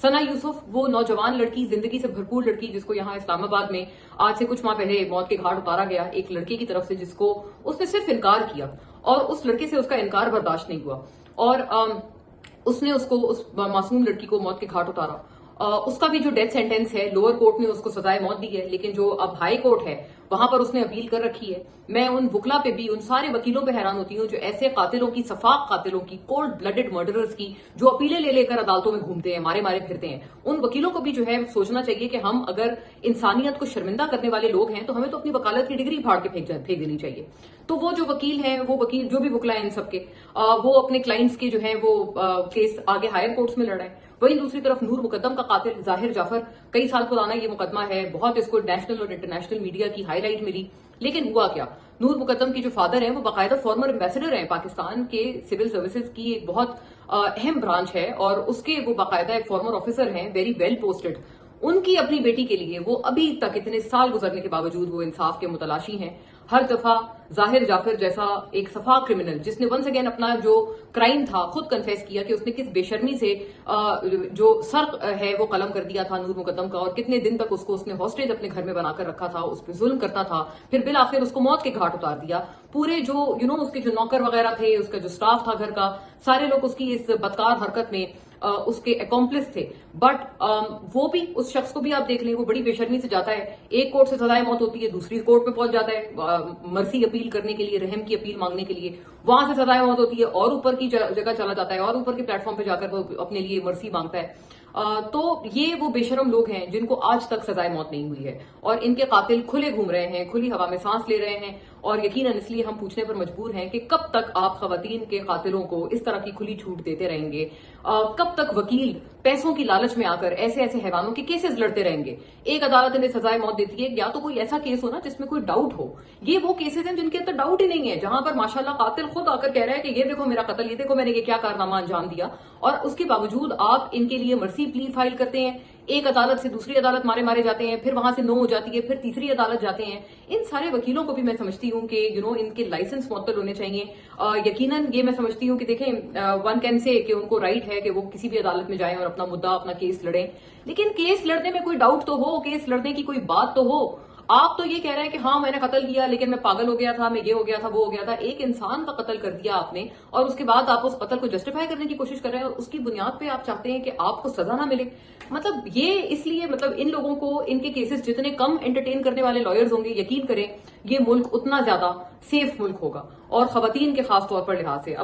सना यूसुफ वो नौजवान लड़की, जिंदगी से भरपूर लड़की, जिसको यहाँ इस्लामाबाद में आज से कुछ माह पहले मौत के घाट उतारा गया एक लड़के की तरफ से, जिसको उसने सिर्फ इनकार किया और उस लड़के से उसका इनकार बर्दाश्त नहीं हुआ और उसने उसको, उस मासूम लड़की को मौत के घाट उतारा। उसका भी जो डेथ सेंटेंस है, लोअर कोर्ट ने उसको सजाए मौत दी है, लेकिन जो अब हाई कोर्ट है वहां पर उसने अपील कर रखी है। मैं उन वुकला पे भी, उन सारे वकीलों पे हैरान होती हूँ जो ऐसे कातिलों की, सफाक कातिलों की, कोल्ड ब्लडेड मर्डरर्स की, जो अपीलें ले लेकर अदालतों में घूमते हैं, मारे मारे फिरते हैं। उन वकीलों को भी जो है सोचना चाहिए कि हम अगर इंसानियत को शर्मिंदा करने वाले लोग हैं तो हमें तो अपनी वकालत की डिग्री फाड़ के फेंक देनी चाहिए। तो वो जो वकील हैं, वो वकील जो भी वुकला है इन सबके, वो अपने क्लाइंट्स के जो है वो केस आगे हायर कोर्ट्स में लड़ाए। वहीं दूसरी तरफ नूर मुकद्दम का कातिल जाहिर जाफर, कई साल पुराना ये मुकदमा है, बहुत इसको नेशनल और इंटरनेशनल मीडिया की हाईलाइट मिली, लेकिन हुआ क्या? नूर मुकद्दम की जो फादर है वो बाकायदा फॉर्मर एम्बेसडर हैं, पाकिस्तान के सिविल सर्विसेज की एक बहुत अहम ब्रांच है और उसके वो बाकायदा एक फॉर्मर ऑफिसर हैं, वेरी वेल पोस्टेड। उनकी अपनी बेटी के लिए वो अभी तक इतने साल गुजरने के बावजूद वो इंसाफ के मुतलाशी हैं। हर दफा जाहिर जाफर जैसा एक सफा क्रिमिनल, जिसने वंस अगेन अपना जो क्राइम था खुद कन्फेस किया कि उसने किस बेशर्मी से जो सर है वो कलम कर दिया था नूर मुकद्दम का, और कितने दिन तक उसको उसने हॉस्टेज अपने घर में बनाकर रखा था, उस पर जुल्म करता था, फिर बिल आखिर उसको मौत के घाट उतार दिया। पूरे जो उसके जो नौकर वगैरह थे, उसका जो स्टाफ था घर का, सारे लोग उसकी इस बदकार हरकत में उसके अकॉम्प्लिस थे। बट वो भी, उस शख्स को भी आप देख लें, वो बड़ी बेशर्मी से जाता है, एक कोर्ट से सजाए मौत होती है, दूसरी कोर्ट में पहुंच जाता है मर्सी अपील करने के लिए, रहम की अपील मांगने के लिए, वहां से सजाए मौत होती है और ऊपर की जगह चला जाता है और ऊपर के प्लेटफॉर्म पे जाकर वो अपने लिए मर्सी मांगता है। तो ये वो बेशरम लोग हैं जिनको आज तक सजाए मौत नहीं हुई है और इनके कातिल खुले घूम रहे हैं, खुली हवा में सांस ले रहे हैं। और यकीनन इसलिए हम पूछने पर मजबूर हैं कि कब तक आप खवातीन के कातिलों को इस तरह की खुली छूट देते रहेंगे? कब तक वकील पैसों की लालच में आकर ऐसे ऐसे हैवानों के केसेस लड़ते रहेंगे? एक अदालत इन्हें सजाए मौत देती है, या तो कोई ऐसा केस हो ना जिसमें कोई डाउट हो। ये वो केसेस हैं जिनके अंदर डाउट ही नहीं है, जहां पर माशाल्लाह कातिल खुद आकर कह रहा है कि ये देखो मेरा कत्ल, ये देखो मैंने ये क्या कारनामा अंजाम दिया, और उसके बावजूद आप इनके लिए मर्सी प्ली फाइल करते हैं। एक अदालत से दूसरी अदालत मारे मारे जाते हैं, फिर वहां से नो हो जाती है, फिर तीसरी अदालत जाते हैं। इन सारे वकीलों को भी मैं समझती हूँ कि इनके लाइसेंस मुअत्तल होने चाहिए। यकीनन ये मैं समझती हूँ कि देखें, वन कैन से कि उनको राइट है कि वो किसी भी अदालत में जाएं और अपना मुद्दा, अपना केस लड़ें, लेकिन केस लड़ने में कोई डाउट तो हो, केस लड़ने की कोई बात तो हो। आप तो ये कह रहे हैं कि हाँ मैंने कत्ल किया, लेकिन मैं पागल हो गया था, मैं ये हो गया था, वो हो गया था। एक इंसान का कत्ल कर दिया आपने और उसके बाद आप उस कत्ल को जस्टिफाई करने की कोशिश कर रहे हैं और उसकी बुनियाद पे आप चाहते हैं कि आपको सजा ना मिले। मतलब ये इसलिए, मतलब इन लोगों को, इनके केसेस जितने कम एंटरटेन करने वाले लॉयर्स होंगे, यकीन करें ये मुल्क उतना ज्यादा सेफ मुल्क होगा, और खवातीन के खास तौर पर लिहाज से।